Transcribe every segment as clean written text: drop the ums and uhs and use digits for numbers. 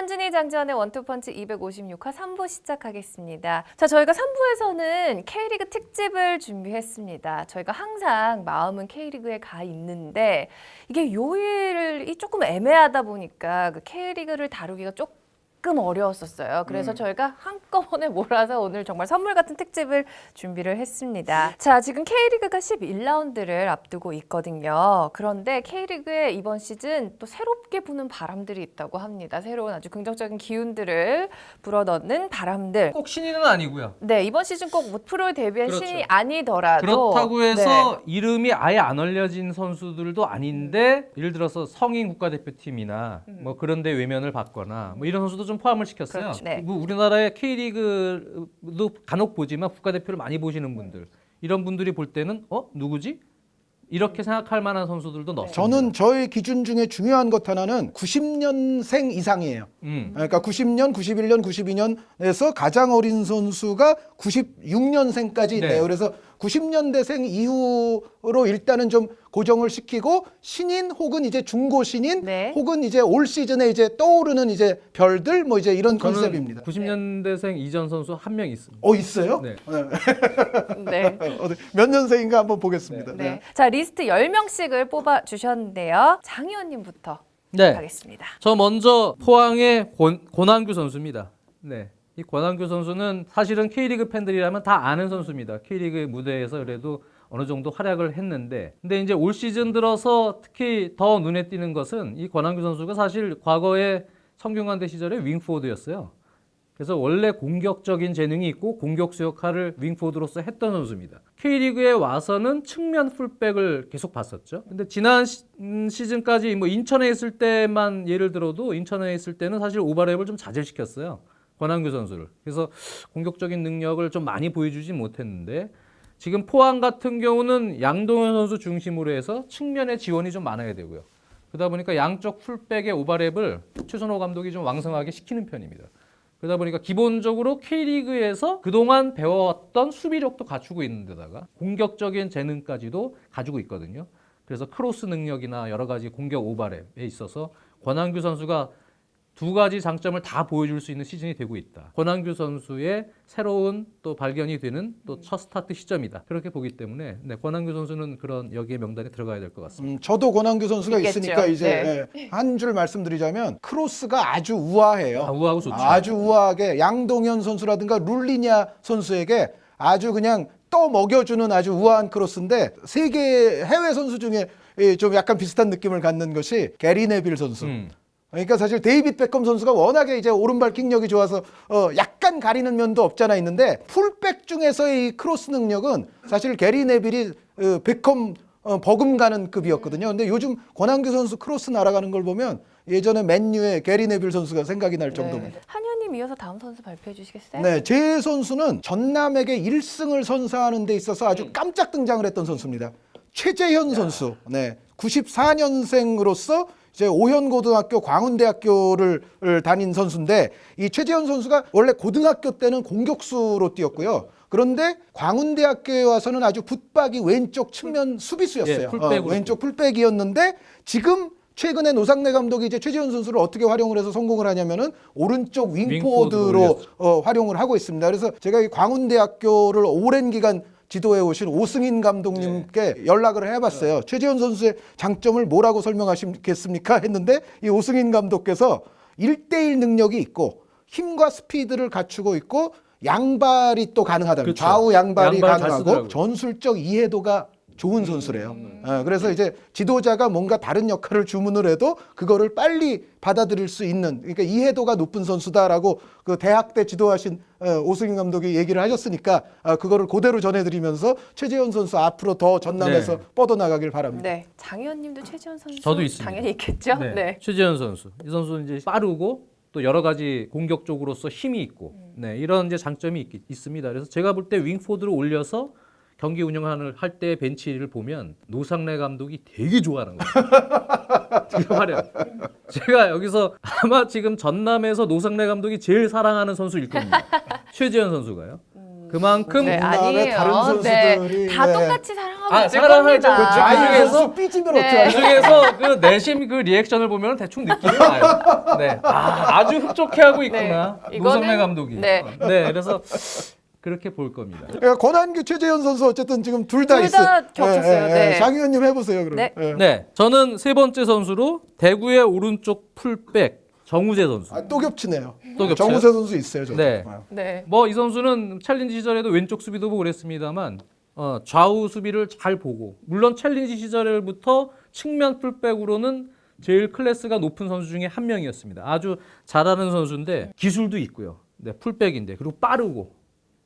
한준희 장지원의 원투펀치 256화 3부 시작하겠습니다. 자, 저희가 3부에서는 K리그 특집을 준비했습니다. 저희가 항상 마음은 K리그에 가 있는데 이게 요일이 조금 애매하다 보니까 그 K리그를 다루기가 조금 어려웠었어요. 그래서 저희가 한꺼번에 몰아서 오늘 정말 선물 같은 특집을 준비를 했습니다. 자, 지금 K리그가 11라운드를 앞두고 있거든요. 그런데 K리그에 이번 시즌 또 새롭게 부는 바람들이 있다고 합니다. 새로운 아주 긍정적인 기운들을 불어넣는 바람들. 꼭 신인은 아니고요. 네, 이번 시즌 꼭 뭐 프로에 데뷔한 그렇죠. 신인이 아니더라도 그렇다고 해서 네. 이름이 아예 안 알려진 선수들도 아닌데 예를 들어서 성인 국가대표팀이나 뭐 그런 데 외면을 받거나 뭐 이런 선수도 좀 포함을 시켰어요. 그렇죠. 네. 뭐 우리나라의 K리그도 간혹 보지만 국가대표를 많이 보시는 분들 이런 분들이 볼 때는 누구지? 이렇게 생각할 만한 선수들도 넣었습니다. 저는 저의 기준 중에 중요한 것 하나는 90년생 이상이에요. 그러니까 90년, 91년, 92년에서 가장 어린 선수가 96년생까지 네. 있네요. 그래서 90년대생 이후로 일단은 좀 고정을 시키고 신인 혹은 이제 중고 신인 네. 혹은 이제 올 시즌에 이제 떠오르는 이제 별들 뭐 이제 이런 저는 컨셉입니다. 90년대생 이전 선수 한 명 있습니다. 있어요? 네. 네. 몇 년생인가 한번 보겠습니다. 네. 자, 리스트 10명씩을 뽑아 주셨는데요. 장 의원님부터 네. 가겠습니다. 저 먼저 포항의 권한규 선수입니다. 네. 이 권한규 선수는 사실은 K리그 팬들이라면 다 아는 선수입니다. K리그 무대에서 그래도 어느 정도 활약을 했는데 근데 이제 올 시즌 들어서 특히 더 눈에 띄는 것은 이 권한규 선수가 사실 과거에 성균관대 시절에 윙포워드였어요. 그래서 원래 공격적인 재능이 있고 공격수 역할을 윙포워드로서 했던 선수입니다. K리그에 와서는 측면 풀백을 계속 봤었죠. 근데 지난 시즌까지 뭐 인천에 있을 때만 예를 들어도 인천에 있을 때는 사실 오버랩을 좀 자제시켰어요. 권한규 선수를. 그래서 공격적인 능력을 좀 많이 보여주지 못했는데 지금 포항 같은 경우는 양동현 선수 중심으로 해서 측면에 지원이 좀 많아야 되고요. 그러다 보니까 양쪽 풀백의 오버랩을 최선호 감독이 좀 왕성하게 시키는 편입니다. 그러다 보니까 기본적으로 K리그에서 그동안 배워왔던 수비력도 갖추고 있는 데다가 공격적인 재능까지도 가지고 있거든요. 그래서 크로스 능력이나 여러 가지 공격 오버랩에 있어서 권한규 선수가 두 가지 장점을 다 보여줄 수 있는 시즌이 되고 있다. 권한규 선수의 새로운 또 발견이 되는 또 첫 스타트 시점이다. 그렇게 보기 때문에 네, 권한규 선수는 그런 여기에 명단에 들어가야 될 것 같습니다. 저도 권한규 선수가 있겠죠. 있으니까 이제 한 줄 말씀드리자면 크로스가 아주 우아해요. 우아하고 좋죠. 아주 우아하게 양동현 선수라든가 룰리냐 선수에게 아주 그냥 떠먹여주는 아주 우아한 크로스인데 세계 해외 선수 중에 좀 약간 비슷한 느낌을 갖는 것이 게리 네빌 선수. 그러니까 사실 데이빗 베컴 선수가 워낙에 이제 오른발 킥력이 좋아서 약간 가리는 면도 없잖아 있는데 풀백 중에서의 이 크로스 능력은 사실 게리 네빌이 베컴 버금가는 급이었거든요. 근데 요즘 권한규 선수 크로스 날아가는 걸 보면 예전에 맨유의 게리 네빌 선수가 생각이 날 정도입니다. 한 의원님 이어서 다음 선수 발표해 주시겠어요? 네, 제 선수는 전남에게 1승을 선사하는 데 있어서 아주 깜짝 등장을 했던 선수입니다. 최재현 선수. 네, 94년생으로서 이제 오현고등학교 광운대학교를 다닌 선수인데 이 최재현 선수가 원래 고등학교 때는 공격수로 뛰었고요. 그런데 광운대학교에 와서는 아주 붙박이 왼쪽 측면 수비수였어요. 왼쪽 풀백이었는데 지금 최근에 노상래 감독이 이제 최재현 선수를 어떻게 활용을 해서 성공을 하냐면은 오른쪽 윙포워드로 활용을 하고 있습니다. 그래서 제가 이 광운대학교를 오랜 기간 지도해 오신 오승인 감독님께 연락을 해봤어요. 최재현 선수의 장점을 뭐라고 설명하시겠습니까? 했는데 이 오승인 감독께서 1대1 능력이 있고 힘과 스피드를 갖추고 있고 양발이 또 가능하다. 그렇죠. 좌우 양발이 양발 잘 가능하고 쓰더라고요. 전술적 이해도가 좋은 선수래요. 그래서 이제 지도자가 뭔가 다른 역할을 주문을 해도 그거를 빨리 받아들일 수 있는 그러니까 이해도가 높은 선수다라고 그 대학 때 지도하신 오승인 감독이 얘기를 하셨으니까 그거를 그대로 전해드리면서 최재현 선수 앞으로 더 전남에서 뻗어나가길 바랍니다. 네. 장 의원님도 최지원 선수 저도 있습니다. 당연히 있겠죠? 네. 최재현 선수. 이 선수는 이제 빠르고 또 여러 가지 공격적으로서 힘이 있고 네, 이런 이제 장점이 있습니다. 그래서 제가 볼 때 윙포드로 올려서 경기 운영을 할 때 벤치를 보면 노상래 감독이 되게 좋아하는 거예요. 되게 화려해요. 제가 여기서 아마 지금 전남에서 노상래 감독이 제일 사랑하는 선수일 겁니다. 최재현 선수가요. 그만큼 네, 그다음에 아니에요. 다른 선수들이, 다 네. 똑같이 사랑하고 아, 있을 사랑하죠. 겁니다. 그렇죠. 아이 중에서- 선수 삐지면 네. 어떡하냐. 그 중에서 그 내심 그 리액션을 보면 대충 느낌이 와요. 네. 아주 흡족해하고 있구나. 네. 노성래 이거는- 감독이. 네. 그래서 그렇게 볼 겁니다. 그러니까 권한규, 최재현 선수 어쨌든 지금 둘 다 둘 있어요. 다 겹쳤어요. 네. 장 의원님 해보세요. 그럼. 네. 예. 네, 저는 세 번째 선수로 대구의 오른쪽 풀백 정우재 선수. 또 겹치네요. 또 겹쳐요? 정우세 선수 있어요. 저도. 네. 네. 뭐 이 선수는 챌린지 시절에도 왼쪽 수비도 보고 그랬습니다만 좌우 수비를 잘 보고 물론 챌린지 시절부터 측면 풀백으로는 제일 클래스가 높은 선수 중에 한 명이었습니다. 아주 잘하는 선수인데 기술도 있고요. 네, 풀백인데 그리고 빠르고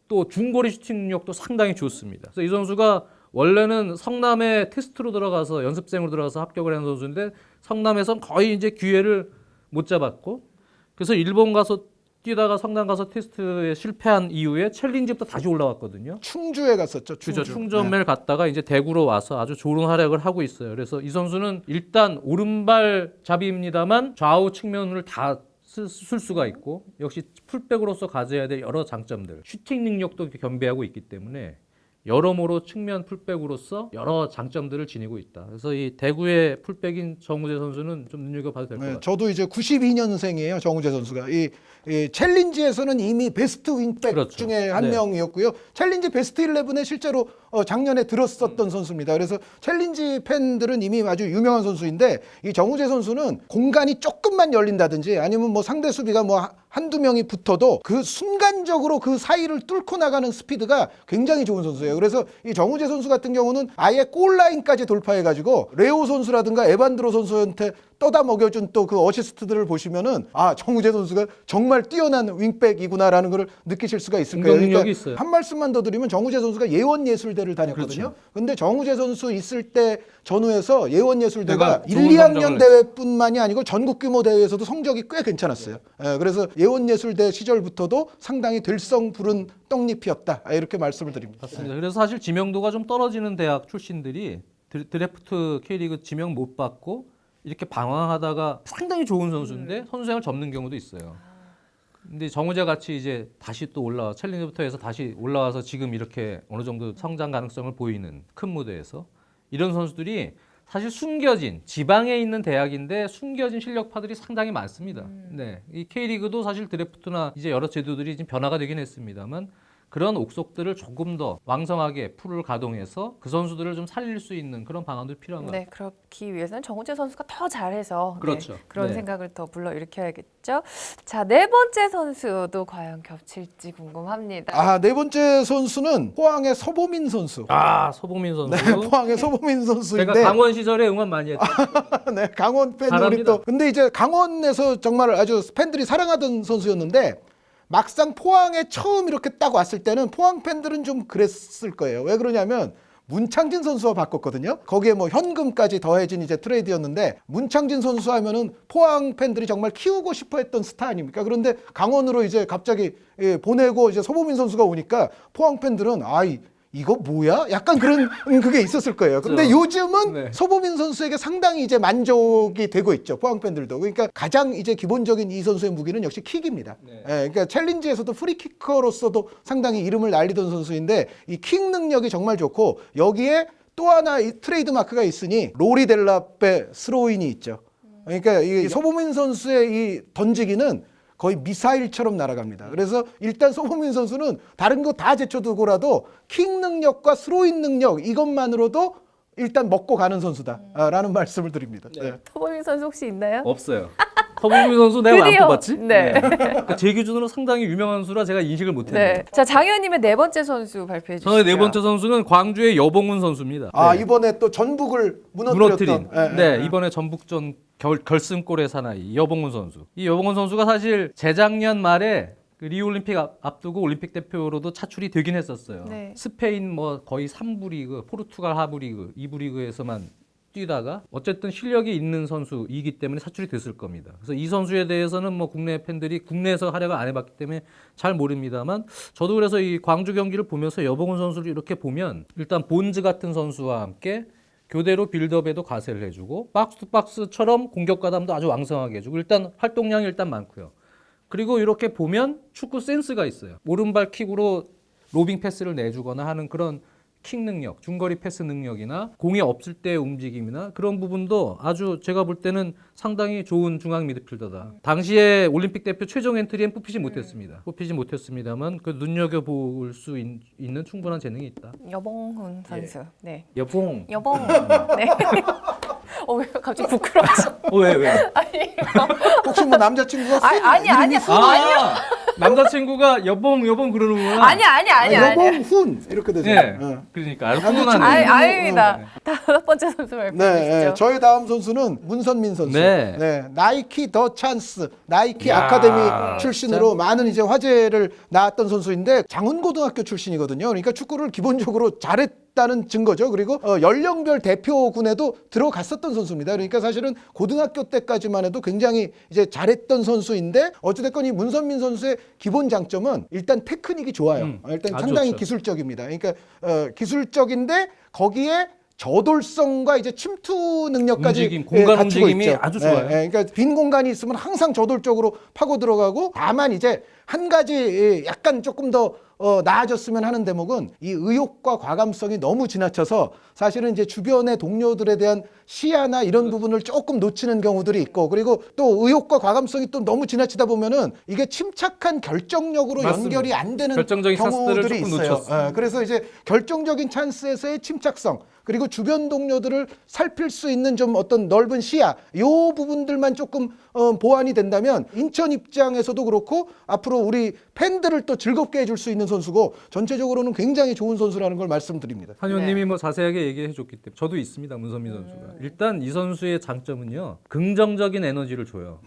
또 중거리 슈팅 능력도 상당히 좋습니다. 그래서 이 선수가 원래는 성남에 테스트로 들어가서 연습생으로 들어가서 합격을 한 선수인데 성남에선 거의 이제 기회를 못 잡았고 그래서 일본 가서 뛰다가 성남 가서 테스트에 실패한 이후에 챌린지부터 다시 올라왔거든요. 충주에 갔었죠. 충주. 그죠. 충전매를 갔다가 이제 대구로 와서 아주 좋은 활약을 하고 있어요. 그래서 이 선수는 일단 오른발 잡이입니다만 좌우 측면을 다 쓸 수가 있고 역시 풀백으로서 가져야 될 여러 장점들 슈팅 능력도 겸비하고 있기 때문에 여러모로 측면 풀백으로서 여러 장점들을 지니고 있다. 그래서 이 대구의 풀백인 정우재 선수는 좀 눈여겨봐도 될 것 네, 같아요. 저도 이제 92년생이에요. 정우재 선수가. 이 챌린지에서는 이미 베스트 윙백 그렇죠. 중에 한 네. 명이었고요. 챌린지 베스트 11에 실제로 작년에 들었었던 선수입니다. 그래서 챌린지 팬들은 이미 아주 유명한 선수인데 이 정우재 선수는 공간이 조금만 열린다든지 아니면 뭐 상대 수비가 뭐 한두 명이 붙어도 그 순간적으로 그 사이를 뚫고 나가는 스피드가 굉장히 좋은 선수예요. 그래서 이 정우재 선수 같은 경우는 아예 골라인까지 돌파해가지고 레오 선수라든가 에반드로 선수한테 떠다 먹여준 또 그 어시스트들을 보시면은 아 정우재 선수가 정말 뛰어난 윙백이구나라는 걸 느끼실 수가 있을 거예요. 능력이 있어요. 한 말씀만 더 드리면 정우재 선수가 예원예술대를 다녔거든요. 그렇죠. 근데 정우재 선수 있을 때 전후에서 예원예술대가 내가 1, 좋은 2학년 성적을 대회뿐만이 아니고 전국 규모 대회에서도 성적이 꽤 괜찮았어요. 예, 그래서 예원예술대 시절부터도 상당히 될성 부른 떡잎이었다. 이렇게 말씀을 드립니다. 맞습니다. 그래서 사실 지명도가 좀 떨어지는 대학 출신들이 드래프트 K리그 지명 못 받고 이렇게 방황하다가 상당히 좋은 선수인데 선수생을 접는 경우도 있어요. 근데 정우재 같이 이제 다시 또 올라와 챌린지부터 해서 다시 올라와서 지금 이렇게 어느 정도 성장 가능성을 보이는 큰 무대에서 이런 선수들이 사실 숨겨진 지방에 있는 대학인데 숨겨진 실력파들이 상당히 많습니다. 네, 이 K리그도 사실 드래프트나 이제 여러 제도들이 지금 변화가 되긴 했습니다만 그런 옥석들을 조금 더 왕성하게 풀을 가동해서 그 선수들을 좀 살릴 수 있는 그런 방안들이 필요한 것 같아요. 네, 그렇기 위해서는 정우재 선수가 더 잘해서 그렇죠. 네, 그런 네. 생각을 더 불러일으켜야겠죠. 자, 네 번째 선수도 과연 겹칠지 궁금합니다. 아, 네 번째 선수는 포항의 서보민 선수. 아, 서보민 선수. 네, 포항의 서보민 선수인데 제가 강원 시절에 응원 많이 했죠. 네, 강원 팬 우리 잘합니다. 또 근데 이제 강원에서 정말 아주 팬들이 사랑하던 선수였는데 막상 포항에 처음 이렇게 딱 왔을 때는 포항 팬들은 좀 그랬을 거예요. 왜 그러냐면 문창진 선수와 바꿨거든요. 거기에 뭐 현금까지 더해진 이제 트레이드였는데 문창진 선수 하면은 포항 팬들이 정말 키우고 싶어 했던 스타 아닙니까? 그런데 강원으로 이제 갑자기 보내고 이제 서보민 선수가 오니까 포항 팬들은 이거 뭐야? 약간 그런 그게 있었을 거예요. 근데 그렇죠. 요즘은 네. 서보민 선수에게 상당히 이제 만족이 되고 있죠. 포항 팬들도. 그러니까 가장 이제 기본적인 이 선수의 무기는 역시 킥입니다. 네. 그러니까 챌린지에서도 프리키커로서도 상당히 이름을 날리던 선수인데 이 킥 능력이 정말 좋고 여기에 또 하나 이 트레이드 마크가 있으니 로리 델라페 스로인이 있죠. 그러니까 이 서보민 선수의 이 던지기는 거의 미사일처럼 날아갑니다. 그래서 일단 서보민 선수는 다른 거 다 제쳐두고라도 킥 능력과 스로인 능력 이것만으로도 일단 먹고 가는 선수다라는 말씀을 드립니다. 네. 서보민 선수 혹시 있나요? 없어요. 서보민 선수 내가 왜 안 드디어. 뽑았지? 네. 그러니까 제 기준으로 상당히 유명한 선수라 제가 인식을 못했네요. 네. 자, 장 의원님의 네 번째 선수 발표해 주시죠. 저의 네 번째 선수는 광주의 여봉훈 선수입니다. 아 네. 이번에 또 전북을 무너뜨린. 무너뜨렸던 네, 이번에 전북전 결승골의 사나이 여봉훈 선수. 이 여봉훈 선수가 사실 재작년 말에 그 리우 올림픽 앞두고 올림픽 대표로도 차출이 되긴 했었어요. 네. 스페인 뭐 거의 3부 리그, 포르투갈 하부 리그, 2부 리그에서만 뛰다가 어쨌든 실력이 있는 선수이기 때문에 차출이 됐을 겁니다. 그래서 이 선수에 대해서는 뭐 국내 팬들이 국내에서 활약을 안 해봤기 때문에 잘 모릅니다만 저도 그래서 이 광주 경기를 보면서 여봉훈 선수를 이렇게 보면 일단 본즈 같은 선수와 함께 교대로 빌드업에도 가세를 해주고 박스 투 박스처럼 공격 가담도 아주 왕성하게 해주고 일단 활동량이 일단 많고요. 그리고 이렇게 보면 축구 센스가 있어요. 오른발 킥으로 로빙 패스를 내주거나 하는 그런 킥 능력, 중거리 패스 능력이나 공이 없을 때의 움직임이나 그런 부분도 아주 제가 볼 때는 상당히 좋은 중앙 미드필더다. 당시에 올림픽 대표 최종 엔트리엔 뽑히지 못했습니다. 뽑히지 못했습니다만 그 눈여겨볼 수 있는 충분한 재능이 있다. 여봉훈 선수. 네. 여봉. 여봉. 네. 왜 갑자기 부끄러워서? 왜? 아니, 혹시 뭐 남자친구가 아니, 아니요. 남자친구가 여봉 그러는구나. 아니. 여봉훈 이렇게 되죠. 네. 네. 그러니까 아주 남자친구. 훈훈하네. 아닙니다. 다섯 번째 선수 발표해 네, 주시죠. 저희 다음 선수는 문선민 선수. 네. 나이키 더 찬스, 나이키 야, 아카데미 출신으로 많은 이제 화제를 낳았던 선수인데 장훈고등학교 출신이거든요. 그러니까 축구를 기본적으로 잘했다는 증거죠. 그리고 연령별 대표군에도 들어갔었던 선수입니다. 그러니까 사실은 고등학교 때까지만 해도 굉장히 이제 잘했던 선수인데 어찌됐건 이 문선민 선수의 기본 장점은 일단 테크닉이 좋아요. 일단 아주 상당히 좋죠. 기술적입니다. 그러니까 기술적인데 거기에 저돌성과 이제 침투 능력까지 움직임, 공간 갖추고 움직임이 있죠. 아주 좋아요. 그러니까 빈 공간이 있으면 항상 저돌적으로 파고 들어가고 다만 이제 한 가지 약간 조금 더 나아졌으면 하는 대목은 이 의욕과 과감성이 너무 지나쳐서 사실은 이제 주변의 동료들에 대한 시야나 이런 부분을 조금 놓치는 경우들이 있고 그리고 또 의욕과 과감성이 또 너무 지나치다 보면은 이게 침착한 결정력으로 맞습니다. 연결이 안 되는 결정적인 찬스들을 경우들이 조금 있어요. 놓쳤어요. 그래서 이제 결정적인 찬스에서의 침착성 그리고 주변 동료들을 살필 수 있는 좀 어떤 넓은 시야 요 부분들만 조금 보완이 된다면 인천 입장에서도 그렇고 앞으로 우리 팬들을 또 즐겁게 해줄 수 있는 선수고 전체적으로는 굉장히 좋은 선수라는 걸 말씀드립니다. 한 의원님이 뭐 자세하게 얘기해 줬기 때문에 저도 있습니다. 문선민 선수가. 일단 이 선수의 장점은요. 긍정적인 에너지를 줘요.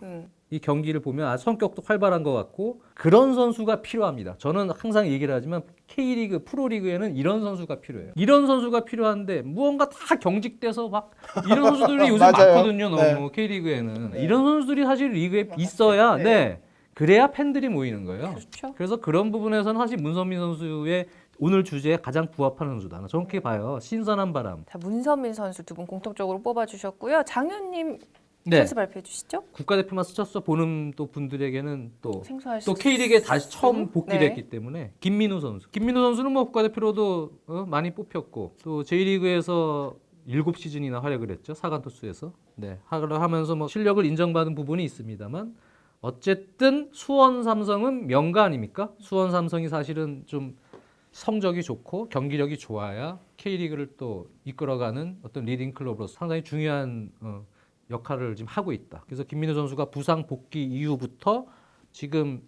이 경기를 보면 성격도 활발한 것 같고 그런 선수가 필요합니다. 저는 항상 얘기를 하지만 K리그, 프로리그에는 이런 선수가 필요해요. 이런 선수가 필요한데 무언가 다 경직돼서 막 이런 선수들이 요즘 맞아요. 많거든요. 너무 네. K리그에는. 이런 선수들이 사실 리그에 있어야 그래야 팬들이 모이는 거예요. 그렇죠. 그래서 그런 부분에서는 사실 문선민 선수의 오늘 주제에 가장 부합하는 선수다. 저는 그렇게 봐요. 신선한 바람. 자, 문선민 선수 두 분 공통적으로 뽑아주셨고요. 장현님 네. 선수 발표해 주시죠. 국가대표만 스쳐서 보는 또 분들에게는 또 생소할 또 수 K리그에 다시 처음 네. 복귀됐기 때문에 김민우 선수. 김민우 선수는 뭐 국가대표로도 많이 뽑혔고 또 J리그에서 7시즌이나 활약을 했죠. 사간 토스에서. 네. 하면서 뭐 실력을 인정받은 부분이 있습니다만 어쨌든 수원 삼성은 명가 아닙니까? 수원 삼성이 사실은 좀 성적이 좋고 경기력이 좋아야 K리그를 또 이끌어가는 어떤 리딩 클럽으로서 상당히 중요한 역할을 지금 하고 있다. 그래서 김민우 선수가 부상 복귀 이후부터 지금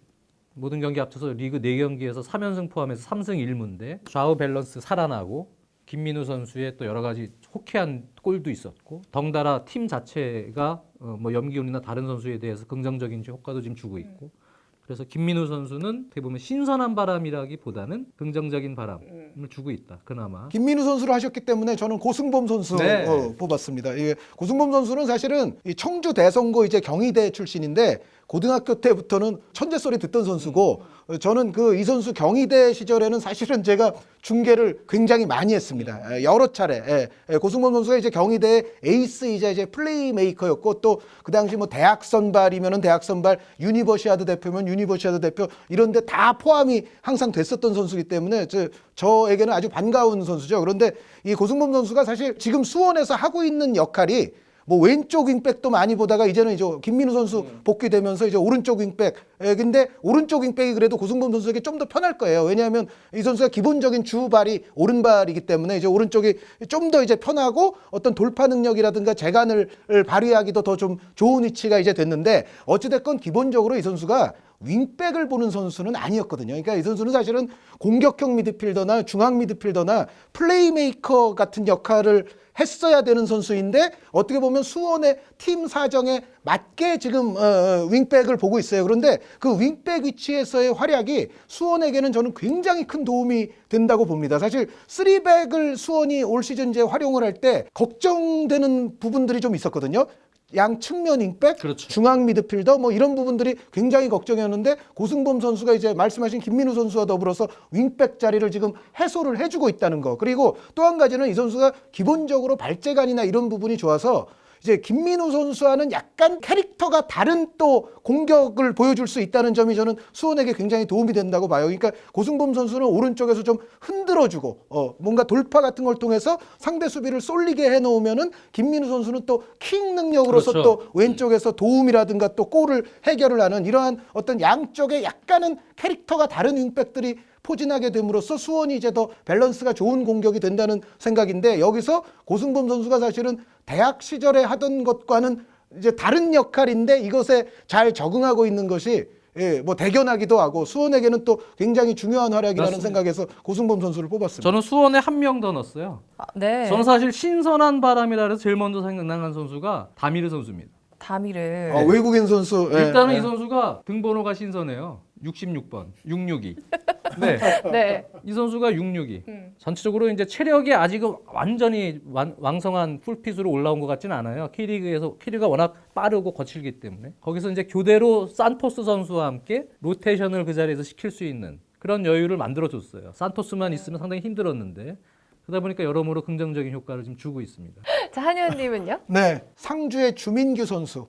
모든 경기 합쳐서 리그 4경기에서 3연승 포함해서 3승 1무인데 좌우 밸런스 살아나고 김민우 선수의 또 여러 가지 호쾌한 골도 있었고 덩달아 팀 자체가 뭐 염기훈이나 다른 선수에 대해서 긍정적인 효과도 지금 주고 있고 그래서 김민우 선수는 어떻게 보면 신선한 바람이라기보다는 긍정적인 바람을 주고 있다. 그나마. 김민우 선수를 하셨기 때문에 저는 고승범 선수 네. 뽑았습니다. 이게 고승범 선수는 사실은 이 청주 대성고 이제 경희대 출신인데 고등학교 때부터는 천재 소리 듣던 선수고 저는 그 이 선수 경희대 시절에는 사실은 제가 중계를 굉장히 많이 했습니다. 여러 차례. 고승범 선수가 이제 경희대 에이스이자 이제 플레이메이커였고 또 그 당시 뭐 대학 선발이면은 대학 선발, 유니버시아드 대표면 유니버시아드 대표 이런데 다 포함이 항상 됐었던 선수이기 때문에 저에게는 아주 반가운 선수죠. 그런데 이 고승범 선수가 사실 지금 수원에서 하고 있는 역할이 뭐 왼쪽 윙백도 많이 보다가 이제는 이제 김민우 선수 복귀되면서 이제 오른쪽 윙백. 근데 오른쪽 윙백이 그래도 고승범 선수에게 좀 더 편할 거예요. 왜냐하면 이 선수가 기본적인 주발이 오른발이기 때문에 이제 오른쪽이 좀 더 이제 편하고 어떤 돌파 능력이라든가 재간을 발휘하기도 더 좀 좋은 위치가 이제 됐는데 어찌됐건 기본적으로 이 선수가 윙백을 보는 선수는 아니었거든요. 그러니까 이 선수는 사실은 공격형 미드필더나 중앙 미드필더나 플레이메이커 같은 역할을 했어야 되는 선수인데 어떻게 보면 수원의 팀 사정에 맞게 지금 윙백을 보고 있어요. 그런데 그 윙백 위치에서의 활약이 수원에게는 저는 굉장히 큰 도움이 된다고 봅니다. 사실 3백을 수원이 올 시즌 이제 활용을 할 때 걱정되는 부분들이 좀 있었거든요. 양 측면 윙백, 그렇죠. 중앙 미드필더 뭐 이런 부분들이 굉장히 걱정이었는데 고승범 선수가 이제 말씀하신 김민우 선수와 더불어서 윙백 자리를 지금 해소를 해주고 있다는 거. 그리고 또 한 가지는 이 선수가 기본적으로 발재간이나 이런 부분이 좋아서 이제 김민우 선수와는 약간 캐릭터가 다른 또 공격을 보여줄 수 있다는 점이 저는 수원에게 굉장히 도움이 된다고 봐요. 그러니까 고승범 선수는 오른쪽에서 좀 흔들어주고 뭔가 돌파 같은 걸 통해서 상대 수비를 쏠리게 해놓으면은 김민우 선수는 또 킹 능력으로서 그렇죠. 또 왼쪽에서 도움이라든가 또 골을 해결을 하는 이러한 어떤 양쪽의 약간은 캐릭터가 다른 윙백들이 포진하게 됨으로써 수원이 이제 더 밸런스가 좋은 공격이 된다는 생각인데, 여기서 고승범 선수가 사실은 대학 시절에 하던 것과는 이제 다른 역할인데 이것에 잘 적응하고 있는 것이 뭐 대견하기도 하고 수원에게는 또 굉장히 중요한 활약이라는 맞습니다. 생각에서 고승범 선수를 뽑았습니다. 저는 수원에 한 명 더 넣었어요. 네. 저는 사실 신선한 바람이라 해서 제일 먼저 생각나는 선수가 다미르 선수입니다. 다미를. 외국인 선수. 일단은 이 선수가 등번호가 신선해요. 66번, 662. 네. 네. 이 선수가 662. 전체적으로 이제 체력이 아직은 완전히 왕성한 풀핏으로 올라온 것 같지는 않아요. K리그가 워낙 빠르고 거칠기 때문에. 거기서 이제 교대로 산토스 선수와 함께 로테이션을 그 자리에서 시킬 수 있는 그런 여유를 만들어줬어요. 산토스만 있으면 상당히 힘들었는데 그러다 보니까 여러모로 긍정적인 효과를 좀 주고 있습니다. 자, 한의원님은요? 네, 상주의 주민규 선수.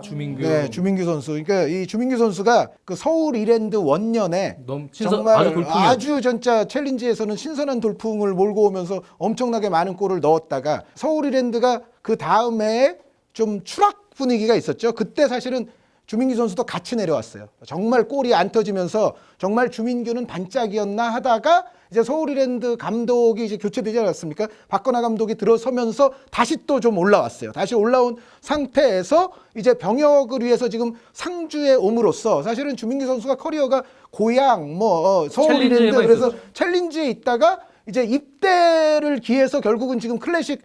주민규. 네, 주민규 선수. 그러니까 이 주민규 선수가 그 서울 이랜드 원년에 너무 정말 아주 돌풍이었죠. 아주 진짜 챌린지에서는 신선한 돌풍을 몰고 오면서 엄청나게 많은 골을 넣었다가 서울 이랜드가 그 다음 해에 좀 추락 분위기가 있었죠. 그때 사실은 주민규 선수도 같이 내려왔어요. 정말 골이 안 터지면서 정말 주민규는 반짝이었나 하다가 이제 서울이랜드 감독이 이제 교체되지 않았습니까? 박건하 감독이 들어서면서 다시 또 좀 올라왔어요. 다시 올라온 상태에서 이제 병역을 위해서 지금 상주에 옴으로써 사실은 주민규 선수가 커리어가 고향 서울이랜드 챌린지에만 그래서 있었죠. 챌린지에 있다가 이제 입대를 기해서 결국은 지금 클래식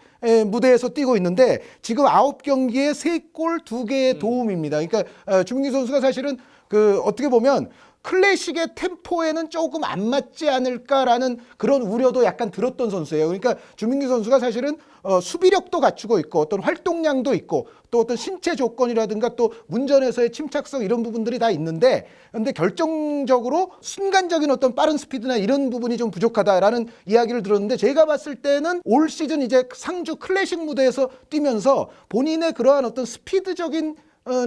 무대에서 뛰고 있는데 지금 9경기에 3골 2개의 도움입니다. 그러니까 주민규 선수가 사실은 그 어떻게 보면 클래식의 템포에는 조금 안 맞지 않을까라는 그런 우려도 약간 들었던 선수예요. 그러니까 주민규 선수가 사실은 수비력도 갖추고 있고 어떤 활동량도 있고 또 어떤 신체 조건이라든가 또 문전에서의 침착성 이런 부분들이 다 있는데, 근데 결정적으로 순간적인 어떤 빠른 스피드나 이런 부분이 좀 부족하다라는 이야기를 들었는데, 제가 봤을 때는 올 시즌 이제 상주 클래식 무대에서 뛰면서 본인의 그러한 어떤 스피드적인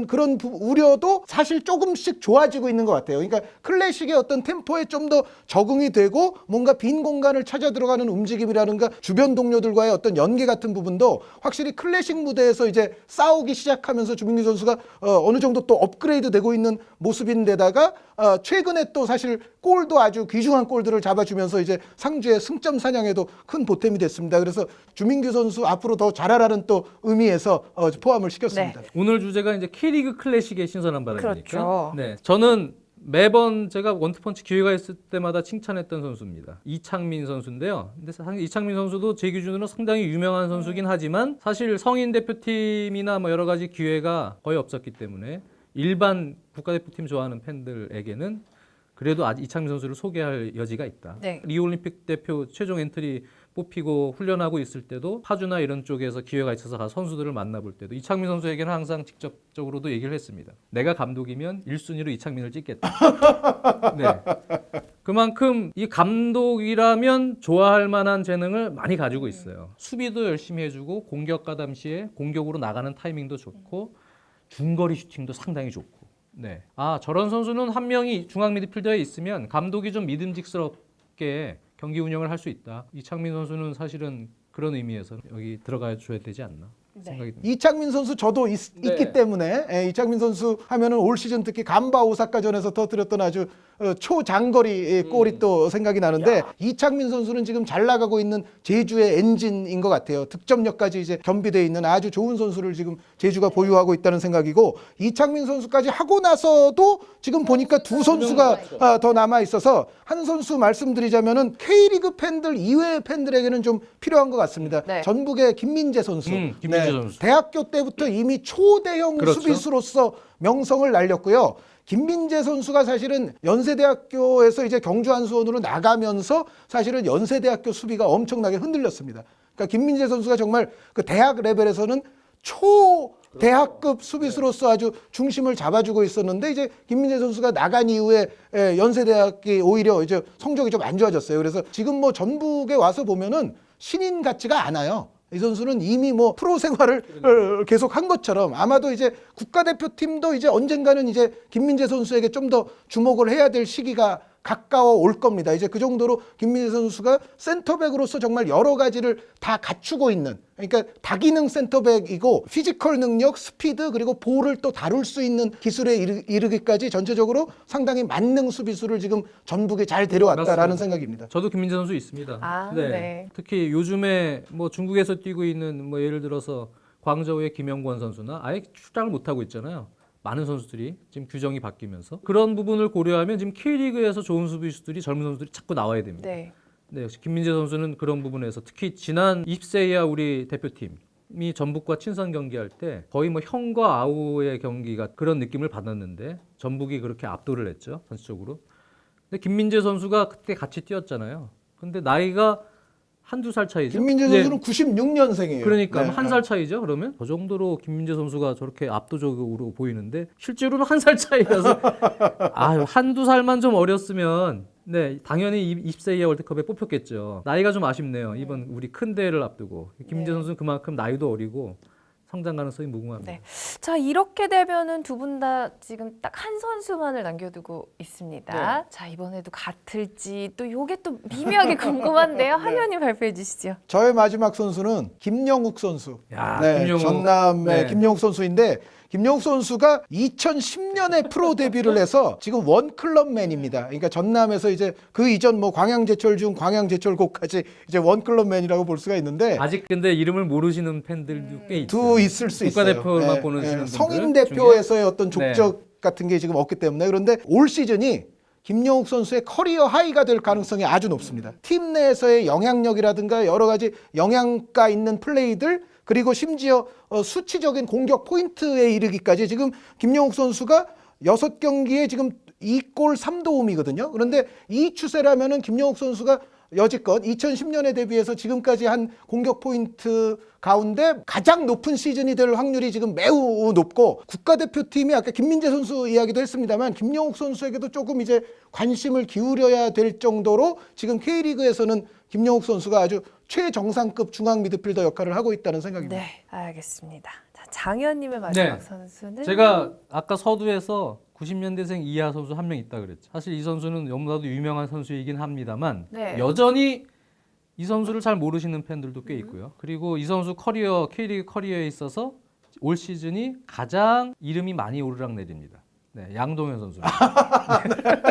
그런 우려도 사실 조금씩 좋아지고 있는 것 같아요. 그러니까 클래식의 어떤 템포에 좀 더 적응이 되고 뭔가 빈 공간을 찾아 들어가는 움직임이라든가 주변 동료들과의 어떤 연계 같은 부분도 확실히 클래식 무대에서 이제 싸우기 시작하면서 주민규 선수가 어느 정도 또 업그레이드 되고 있는 모습인데다가 최근에 또 사실 골도 아주 귀중한 골들을 잡아주면서 이제 상주의 승점 사냥에도 큰 보탬이 됐습니다. 그래서 주민규 선수 앞으로 더 잘하라는 또 의미에서 포함을 시켰습니다. 네. 오늘 주제가 이제 K리그 클래식의 신선한 바람이니까. 그렇죠. 네, 저는 매번 제가 원투펀치 기회가 있을 때마다 칭찬했던 선수입니다. 이창민 선수인데요. 근데 이창민 선수도 제 기준으로 상당히 유명한 선수긴 하지만 사실 성인 대표팀이나 뭐 여러 가지 기회가 거의 없었기 때문에 일반 국가대표팀 좋아하는 팬들에게는 그래도 아직 이창민 선수를 소개할 여지가 있다. 네. 리올림픽 대표 최종 엔트리 뽑히고 훈련하고 있을 때도 파주나 이런 쪽에서 기회가 있어서 가서 선수들을 만나볼 때도 이창민 선수에게는 항상 직접적으로도 얘기를 했습니다. 내가 감독이면 1순위로 이창민을 찍겠다. 네. 그만큼 이 감독이라면 좋아할 만한 재능을 많이 가지고 있어요. 수비도 열심히 해주고 공격 가담시에 공격으로 나가는 타이밍도 좋고 중거리 슈팅도 상당히 좋고. 네. 저런 선수는 한 명이 중앙 미드필더에 있으면 감독이 좀 믿음직스럽게 경기 운영을 할 수 있다. 이창민 선수는 사실은 그런 의미에서 여기 들어가 줘야 되지 않나 생각이 듭니다. 이창민 선수 저도 있기 때문에 이창민 선수 하면은 올 시즌 특히 간바 오사카전에서 터뜨렸던 아주 초장거리 골이 또 생각이 나는데, 이창민 선수는 지금 잘 나가고 있는 제주의 엔진인 것 같아요. 득점력까지 이제 겸비되어 있는 아주 좋은 선수를 지금 제주가 보유하고 있다는 생각이고, 이창민 선수까지 하고 나서도 지금 보니까 두 선수가 더 남아 있어서 한 선수 말씀드리자면은 K리그 팬들 이외의 팬들에게는 좀 필요한 것 같습니다. 네. 전북의 김민재 선수. 김민재 선수. 대학교 때부터 이미 초대형 그렇죠. 수비수로서 명성을 날렸고요. 김민재 선수가 사실은 연세대학교에서 이제 경주 한수원으로 나가면서 사실은 연세대학교 수비가 엄청나게 흔들렸습니다. 그러니까 김민재 선수가 정말 그 대학 레벨에서는 대학급 수비수로서 아주 중심을 잡아주고 있었는데, 이제 김민재 선수가 나간 이후에 연세대학이 오히려 이제 성적이 좀 안 좋아졌어요. 그래서 지금 뭐 전북에 와서 보면은 신인 같지가 않아요. 이 선수는 이미 뭐 프로 생활을 계속 한 것처럼 아마도 이제 국가대표팀도 이제 언젠가는 이제 김민재 선수에게 좀 더 주목을 해야 될 시기가 가까워 올 겁니다. 이제 그 정도로 김민재 선수가 센터백으로서 정말 여러 가지를 다 갖추고 있는, 그러니까 다기능 센터백이고 피지컬 능력, 스피드 그리고 볼을 또 다룰 수 있는 기술에 이르기까지 전체적으로 상당히 만능 수비수를 지금 전북에 잘 데려왔다라는 맞습니다. 생각입니다. 저도 김민재 선수 있습니다. 아, 네. 특히 요즘에 뭐 중국에서 뛰고 있는 뭐 예를 들어서 광저우의 김영권 선수나 아예 출장을 못 하고 있잖아요. 많은 선수들이 지금 규정이 바뀌면서 그런 부분을 고려하면 지금 K리그에서 좋은 수비수들이 젊은 선수들이 자꾸 나와야 됩니다. 네. 네, 역시 김민재 선수는 그런 부분에서 특히 지난 20세 이하 우리 대표팀이 전북과 친선 경기할 때 거의 뭐 형과 아우의 경기가 그런 느낌을 받았는데 전북이 그렇게 압도를 했죠, 전체적으로. 근데 김민재 선수가 그때 같이 뛰었잖아요. 근데 나이가 한두 살 차이죠. 김민재 네. 선수는 96년생이에요. 그러니까 한 살 차이죠. 그러면 그 정도로 김민재 선수가 저렇게 압도적으로 보이는데 실제로는 한 살 차이라서 한두 살만 좀 어렸으면 네, 당연히 20세 이하 월드컵에 뽑혔겠죠. 나이가 좀 아쉽네요. 이번 우리 큰 대회를 앞두고 김민재 네. 선수는 그만큼 나이도 어리고 성장 가능성이 무궁합니다. 네. 자, 이렇게 되면은 두 분 다 지금 딱 한 선수만을 남겨두고 있습니다. 네. 자, 이번에도 같을지 또 요게 또 미묘하게 궁금한데요. 한 의원님 발표해 주시죠. 저의 마지막 선수는 김영욱 선수. 야, 네, 김영욱. 전남의 네. 김영욱 선수인데 김영욱 선수가 2010년에 프로 데뷔를 해서 지금 원클럽맨입니다. 그러니까 전남에서 이제 그 이전 뭐 광양제철 중 광양제철고까지 이제 원클럽맨이라고 볼 수가 있는데 아직 근데 이름을 모르시는 팬들도 꽤 있죠. 두 있을 수 있어요. 국가대표만 보시는 분들 성인 대표에서의 어떤 네. 족적 같은 게 지금 없기 때문에 그런데 올 시즌이 김영욱 선수의 커리어 하이가 될 가능성이 아주 높습니다. 팀 내에서의 영향력이라든가 여러 가지 영향가 있는 플레이들 그리고 심지어 수치적인 공격 포인트에 이르기까지 지금 김영욱 선수가 6경기에 지금 2골 3도움이거든요. 그런데 이 추세라면은 김영욱 선수가 여지껏 2010년에 대비해서 지금까지 한 공격 포인트 가운데 가장 높은 시즌이 될 확률이 지금 매우 높고 국가대표팀이 아까 김민재 선수 이야기도 했습니다만 김영욱 선수에게도 조금 이제 관심을 기울여야 될 정도로 지금 K리그에서는 김영욱 선수가 아주 최정상급 중앙 미드필더 역할을 하고 있다는 생각입니다. 네, 알겠습니다. 자, 장 의원님의 마지막 네. 선수는 제가 아까 서두에서 90년대생 이하 선수 한 명 있다 그랬죠. 사실 이 선수는 너무나도 유명한 선수이긴 합니다만 네. 여전히 이 선수를 잘 모르시는 팬들도 꽤 있고요. 그리고 이 선수 커리어 K리그 커리어에 있어서 올 시즌이 가장 이름이 많이 오르락내립니다. 네, 양동현 선수입니다. 네.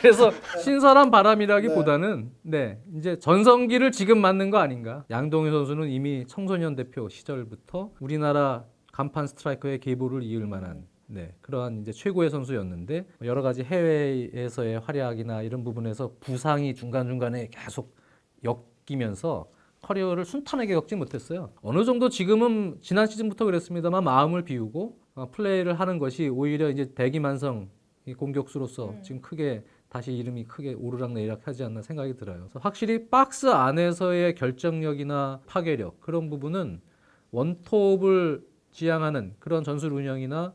그래서 신선한 바람이라기보다는 네, 이제 전성기를 지금 맞는 거 아닌가. 양동현 선수는 이미 청소년 대표 시절부터 우리나라 간판 스트라이커의 계보를 이을 만한 네, 그러한 이제 최고의 선수였는데 여러 가지 해외에서의 활약이나 이런 부분에서 부상이 중간중간에 계속 엮이면서 커리어를 순탄하게 겪지 못했어요. 어느 정도 지금은 지난 시즌부터 그랬습니다만 마음을 비우고 플레이를 하는 것이 오히려 이제 대기만성 공격수로서 지금 크게 다시 이름이 크게 오르락내리락하지 않나 생각이 들어요. 그래서 확실히 박스 안에서의 결정력이나 파괴력 그런 부분은 원톱을 지향하는 그런 전술 운영이나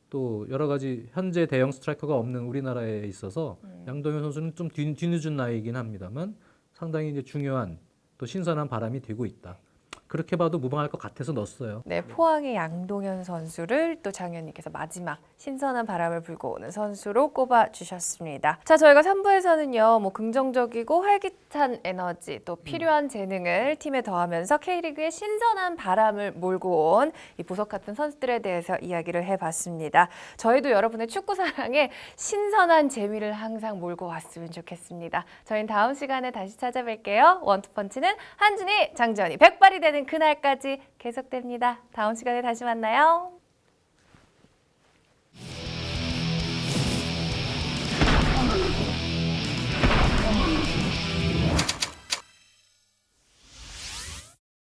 또 여러 가지 현재 대형 스트라이커가 없는 우리나라에 있어서 양동현 선수는 좀 뒤늦은 나이이긴 합니다만 상당히 이제 중요한 또 신선한 바람이 되고 있다. 그렇게 봐도 무방할 것 같아서 넣었어요. 네, 포항의 양동현 선수를 또 장 의원님께서 마지막 신선한 바람을 불고 오는 선수로 꼽아주셨습니다. 자, 저희가 3부에서는요, 뭐 긍정적이고 활기찬 에너지, 또 필요한 재능을 팀에 더하면서 K리그의 신선한 바람을 몰고 온 이 보석 같은 선수들에 대해서 이야기를 해봤습니다. 저희도 여러분의 축구 사랑에 신선한 재미를 항상 몰고 왔으면 좋겠습니다. 저희는 다음 시간에 다시 찾아뵐게요. 원투펀치는 한준희, 장지연이 백발이 되는 그날까지 계속됩니다. 다음 시간에 다시 만나요.